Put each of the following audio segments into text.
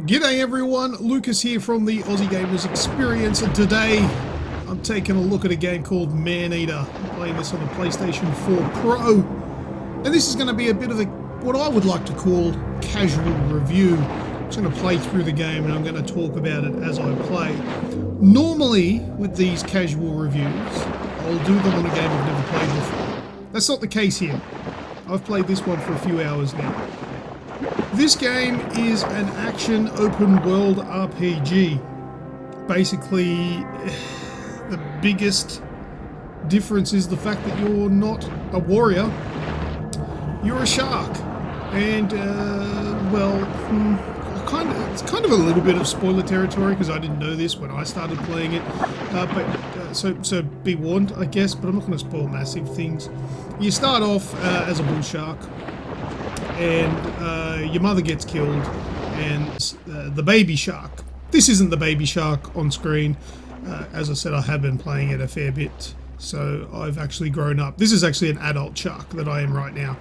G'day everyone, Lucas here from the Aussie Gamers Experience, and today I'm taking a look at a game called Man-Eater. I'm playing this on the PlayStation 4 Pro, and this is going to be a bit of what I would like to call casual review. I'm just going to play through the game and I'm going to talk about it as I play. Normally, with these casual reviews, I'll do them on a game I've never played before. That's not the case here. I've played this one for a few hours now. This game is an action open world RPG. Basically, the biggest difference is the fact that you're not a warrior, you're a shark. And, it's kind of a little bit of spoiler territory because I didn't know this when I started playing it. So be warned, I guess, but I'm not going to spoil massive things. You start off as a bull shark. And your mother gets killed, and the baby shark. This isn't the baby shark on screen. As I said, I have been playing it a fair bit, so I've actually grown up. This is actually an adult shark that I am right now.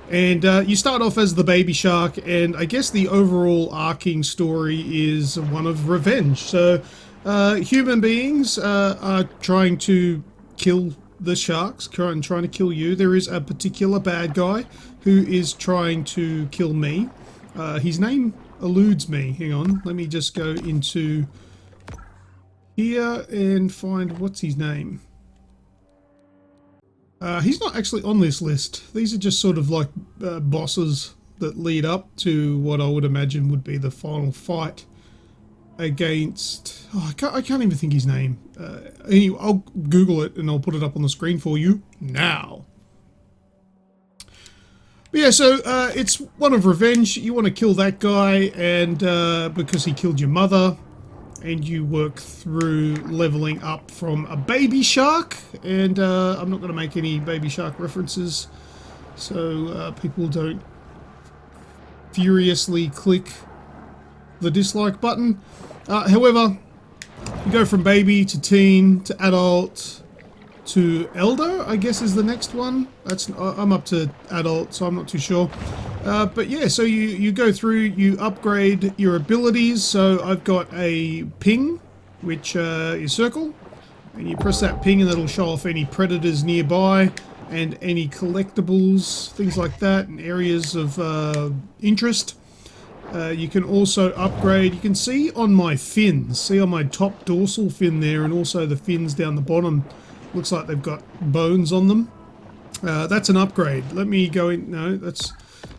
And you start off as the baby shark, and I guess the overall arcing story is one of revenge. So human beings are trying to kill the sharks, trying to kill you. There is a particular bad guy who is trying to kill me. His name eludes me. Hang on, let me just go into here and find what's his name. He's not actually on this list. These are just sort of like bosses that lead up to what I would imagine would be the final fight against... Oh, I can't even think his name. Anyway, I'll Google it and I'll put it up on the screen for you now. But yeah, so it's one of revenge. You want to kill that guy, and because he killed your mother, and you work through leveling up from a baby shark. And I'm not going to make any baby shark references, so people don't furiously click the dislike button. However, you go from baby to teen to adult to elder, I guess is the next one. I'm up to adult, so I'm not too sure. But yeah, so you go through, you upgrade your abilities. So I've got a ping, which is circle, and you press that ping and that'll show off any predators nearby and any collectibles, things like that, and areas of interest. You can also upgrade, you can see on my fins, see on my top dorsal fin there, and also the fins down the bottom, looks like they've got bones on them. That's an upgrade. Let me go in, no, that's,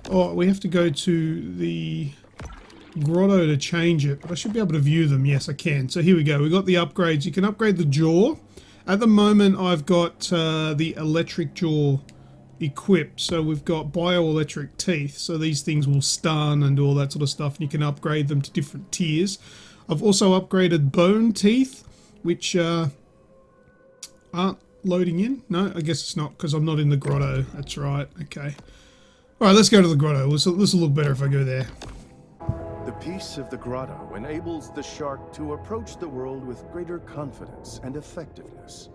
oh, we have to go to the grotto to change it, but I should be able to view them. Yes, I can. So here we go, we've got the upgrades. You can upgrade the jaw. At the moment, I've got the electric jaw equipped, so we've got bioelectric teeth, so these things will stun and do all that sort of stuff, and you can upgrade them to different tiers. I've also upgraded bone teeth, which aren't loading in. No, I guess it's not, because I'm not in the grotto. That's right. Okay, alright, let's go to the grotto. This will look better if I go there. The peace of the grotto enables the shark to approach the world with greater confidence and effectiveness.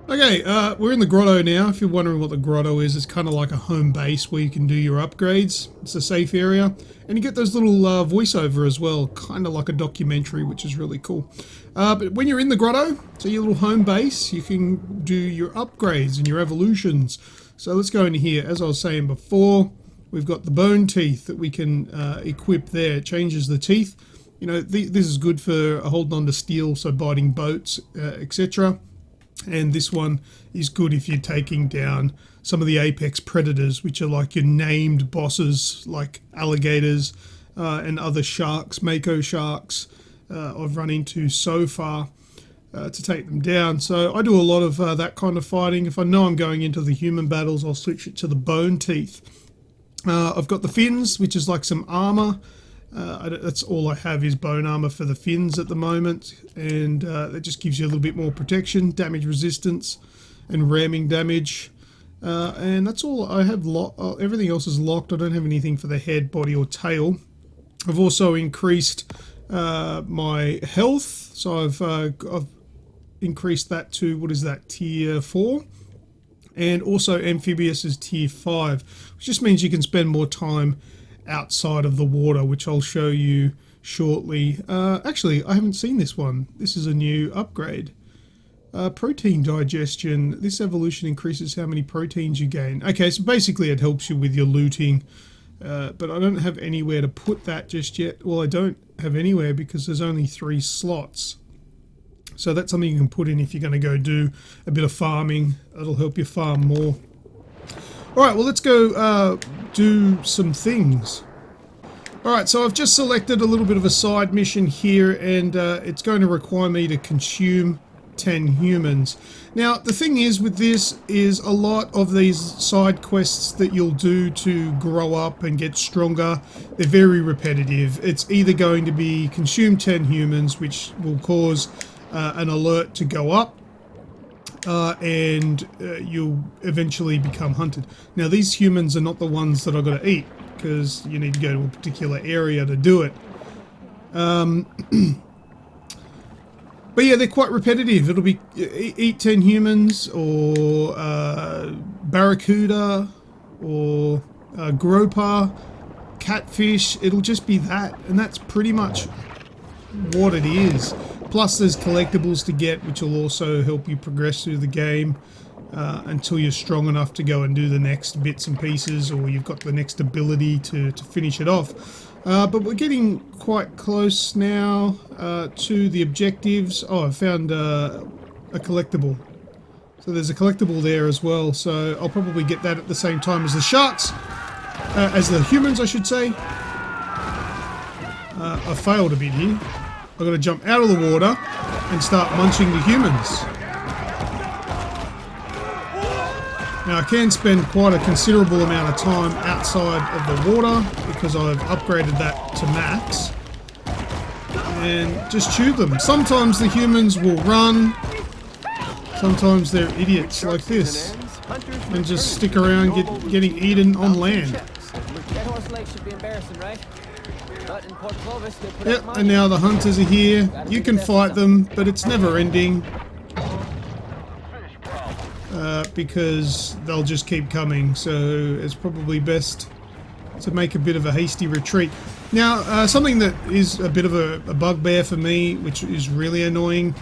Okay, we're in the grotto now. If you're wondering what the grotto is, it's kind of like a home base where you can do your upgrades. It's a safe area, and you get those little voiceover as well, kind of like a documentary, which is really cool. But when you're in the grotto, so your little home base, you can do your upgrades and your evolutions. So let's go into here. As I was saying before, we've got the bone teeth that we can equip there. It changes the teeth. You know, this is good for holding on to steel, so biting boats, etc. And this one is good if you're taking down some of the apex predators, which are like your named bosses, like alligators and other sharks, mako sharks, I've run into so far to take them down. So I do a lot of that kind of fighting. If I know I'm going into the human battles, I'll switch it to the bone teeth. I've got the fins, which is like some armor. That's all I have is bone armor for the fins at the moment, and that just gives you a little bit more protection, damage resistance, and ramming damage. And that's all I have. Everything else is locked. I don't have anything for the head, body, or tail. I've also increased my health, so I've increased that to, what is that, tier 4. And also amphibious is tier 5, which just means you can spend more time outside of the water, which I'll show you shortly. Actually, I haven't seen this one. This is a new upgrade. Protein digestion. This evolution increases how many proteins you gain. Okay, so basically it helps you with your looting. But I don't have anywhere to put that just yet. Well, I don't have anywhere because there's only 3 slots. So that's something you can put in if you're going to go do a bit of farming. It'll help you farm more. Alright, well, let's go do some things. Alright, so I've just selected a little bit of a side mission here, and it's going to require me to consume 10 humans. Now, the thing is with this is a lot of these side quests that you'll do to grow up and get stronger, they're very repetitive. It's either going to be consume 10 humans, which will cause an alert to go up, and you'll eventually become hunted. Now, these humans are not the ones that I've got to eat, because you need to go to a particular area to do it. But yeah, they're quite repetitive. It'll be eat 10 humans, or Barracuda, or groper, catfish. It'll just be that, and that's pretty much what it is. Plus there's collectibles to get, which will also help you progress through the game until you're strong enough to go and do the next bits and pieces, or you've got the next ability to finish it off. But we're getting quite close now to the objectives. Oh, I found a collectible. So there's a collectible there as well, so I'll probably get that at the same time as the sharks, as the humans I should say. I failed a bit here. I've got to jump out of the water and start munching the humans. Now I can spend quite a considerable amount of time outside of the water because I've upgraded that to max. And just chew them. Sometimes the humans will run, sometimes they're idiots like this and just stick around getting eaten on land. Yep, and now the hunters are here. You can fight them, but it's never ending. Because they'll just keep coming, so it's probably best to make a bit of a hasty retreat. Now, something that is a bit of a bugbear for me, which is really annoying,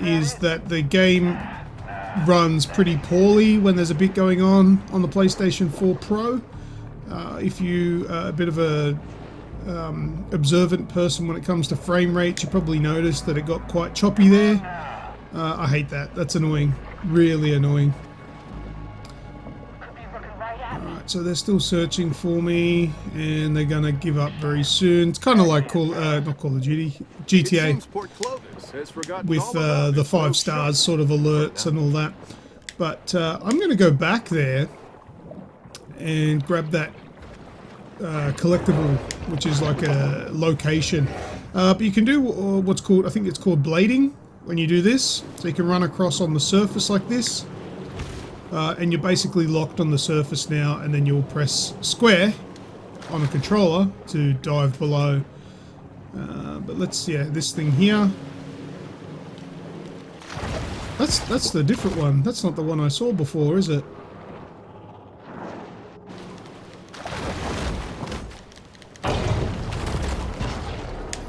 is that the game runs pretty poorly when there's a bit going on the PlayStation 4 Pro. If you are a bit of a observant person when it comes to frame rates, you probably noticed that it got quite choppy there. I hate that. That's annoying. Really annoying. Alright, so they're still searching for me, and they're gonna give up very soon. It's kind of like not Call of Duty, GTA, with the 5 stars sort of alerts and all that. But I'm gonna go back there and grab that collectible, which is like a location. But you can do what's called, I think it's called blading, when you do this. So you can run across on the surface like this, and you're basically locked on the surface now, and then you'll press square on a controller to dive below. But let's, yeah, this thing here. That's the different one. That's not the one I saw before, is it?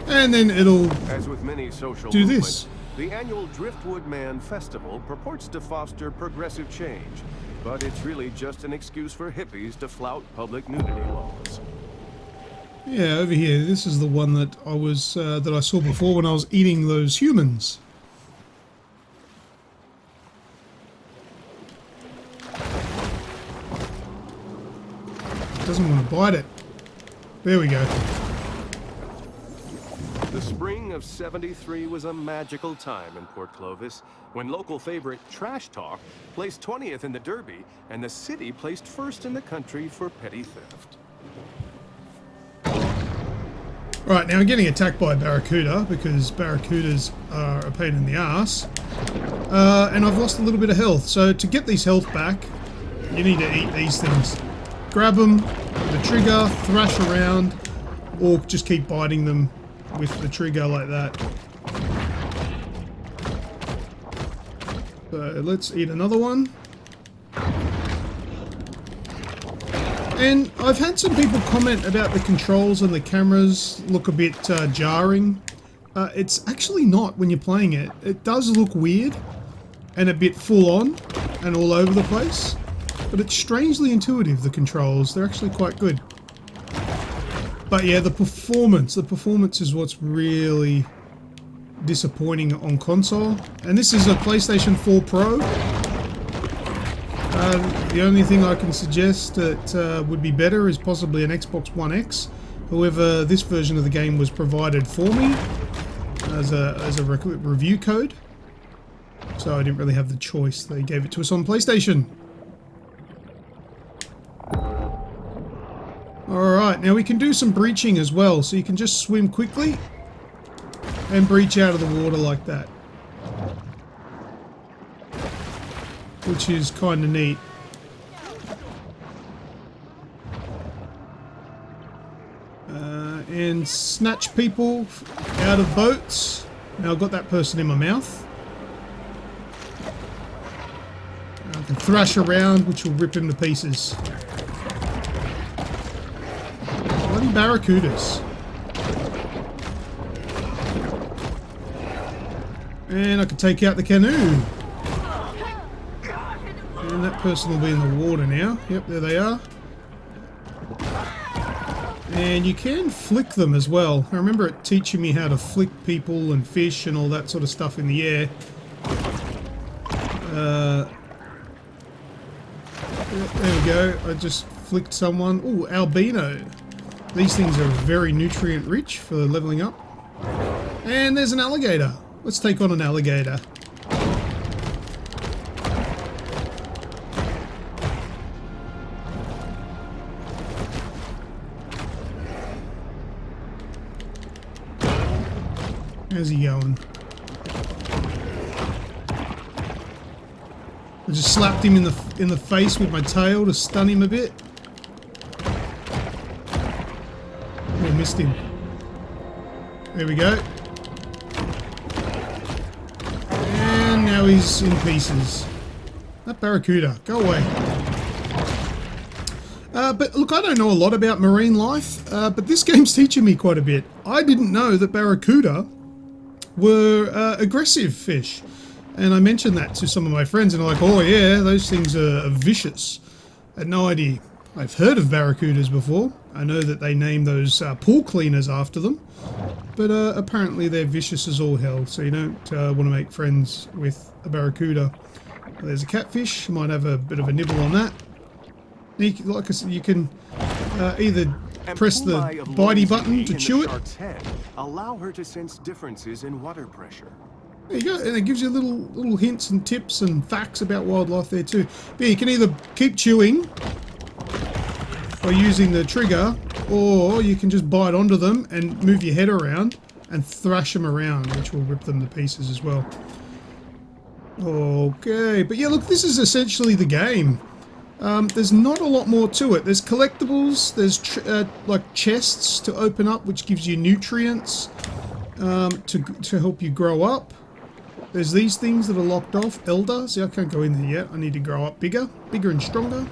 And then it'll As with many social do movements, this. the annual Driftwood Man Festival purports to foster progressive change, but it's really just an excuse for hippies to flout public nudity laws. Yeah, over here. This is the one that I was that I saw before when I was eating those humans. Doesn't want to bite it. There we go. The spring of '73 was a magical time in Port Clovis, when local favorite Trash Talk placed 20th in the Derby, and the city placed first in the country for petty theft. Right, now I'm getting attacked by Barracuda, because Barracudas are a pain in the ass. And I've lost a little bit of health, so to get these health back, you need to eat these things. Grab them with the trigger, thrash around, or just keep biting them with the trigger like that. So let's eat another one. And I've had some people comment about the controls and the cameras look a bit jarring. It's actually not when you're playing it. It does look weird and a bit full on and all over the place, but it's strangely intuitive, the controls. They're actually quite good. But yeah, the performance is what's really disappointing on console. And this is a PlayStation 4 Pro. The only thing I can suggest that would be better is possibly an Xbox One X. However, this version of the game was provided for me as a review code, so I didn't really have the choice. They gave it to us on PlayStation. Alright, now we can do some breaching as well, so you can just swim quickly and breach out of the water like that, which is kind of neat. And snatch people out of boats. Now I've got that person in my mouth. I can thrash around, which will rip him to pieces. Bloody barracudas. And I can take out the canoe. And that person will be in the water now. Yep, there they are. And you can flick them as well. I remember it teaching me how to flick people and fish and all that sort of stuff in the air. There we go. I just flicked someone. Ooh, albino. These things are very nutrient rich for leveling up. And there's an alligator. Let's take on an alligator. How's he going? I just slapped him in the face with my tail to stun him a bit. Oh, missed him. There we go. And now he's in pieces. That barracuda, go away. But look, I don't know a lot about marine life, but this game's teaching me quite a bit. I didn't know that barracuda were aggressive fish, and I mentioned that to some of my friends, and they're like, oh yeah, those things are vicious. I had no idea. I've heard of barracudas before. I know that they name those pool cleaners after them, but apparently they're vicious as all hell, so you don't want to make friends with a barracuda. There's a catfish. You might have a bit of a nibble on that. Like I said, you can either press the bitey button to chew it. Allow her to sense differences in water pressure. There you go, and it gives you little hints and tips and facts about wildlife there too. But yeah, you can either keep chewing by using the trigger, or you can just bite onto them and move your head around and thrash them around, which will rip them to pieces as well. Okay, but yeah, look, this is essentially the game. There's not a lot more to it. There's collectibles, there's like chests to open up, which gives you nutrients to help you grow up. There's these things that are locked off. Elder, see, I can't go in there yet. I need to grow up bigger and stronger.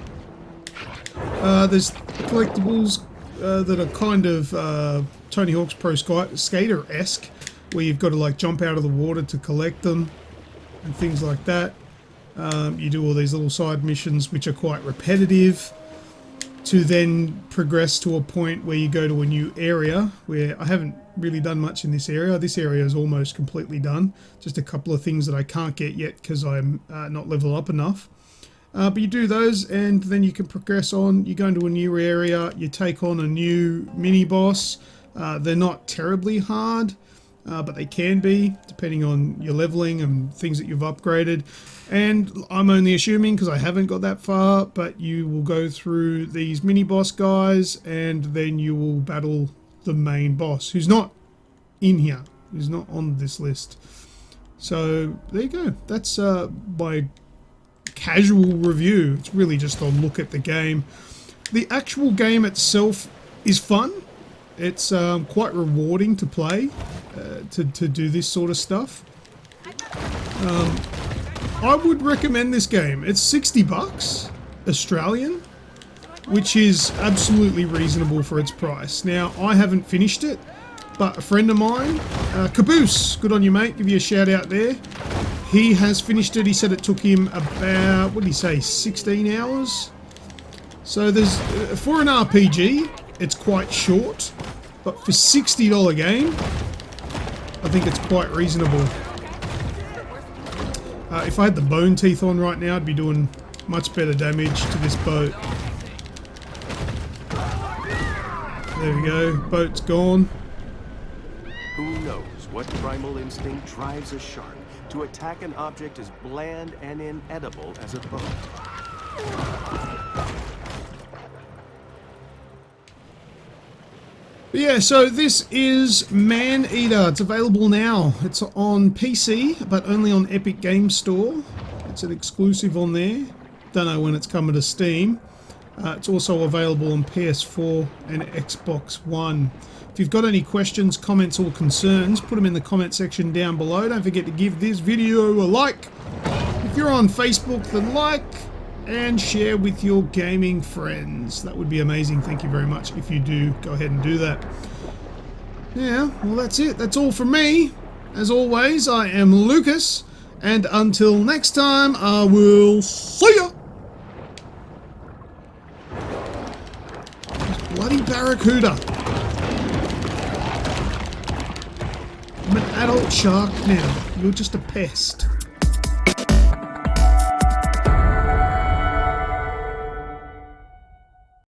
There's collectibles that are kind of Tony Hawk's Pro Skater-esque, where you've got to like jump out of the water to collect them and things like that. You do all these little side missions which are quite repetitive to then progress to a point where you go to a new area, where I haven't really done much in this area. This area is almost completely done. Just a couple of things that I can't get yet because I'm not level up enough. But you do those and then you can progress on. You go into a new area, you take on a new mini-boss. They're not terribly hard, but they can be, depending on your leveling and things that you've upgraded. And I'm only assuming because I haven't got that far, but you will go through these mini-boss guys and then you will battle the main boss, who's not in here, who's not on this list. So there you go. That's my casual review. It's really just a look at the game. The actual game itself is fun. It's quite rewarding to play, to do this sort of stuff. I would recommend this game. It's $60 Australian. which is absolutely reasonable for its price. Now, I haven't finished it, but a friend of mine, Caboose, good on you, mate, give you a shout out there. He has finished it. He said it took him about, what did he say, 16 hours? So there's, for an RPG, it's quite short, but for $60 game, I think it's quite reasonable. If I had the bone teeth on right now, I'd be doing much better damage to this boat. There we go, boat's gone. Who knows what primal instinct drives a shark to attack an object as bland and inedible as a boat? But yeah, so this is Man-Eater. It's available now. It's on PC, but only on Epic Games Store. It's an exclusive on there. Don't know when it's coming to Steam. It's also available on PS4 and Xbox One. If you've got any questions, comments or concerns, put them in the comment section down below. Don't forget to give this video a like. If you're on Facebook, then like and share with your gaming friends. That would be amazing. Thank you very much. If you do, go ahead and do that. Yeah, well, that's it. That's all from me. As always, I am Lucas, and until next time, I will see ya! Bloody Barracuda. I'm an adult shark now. You're just a pest.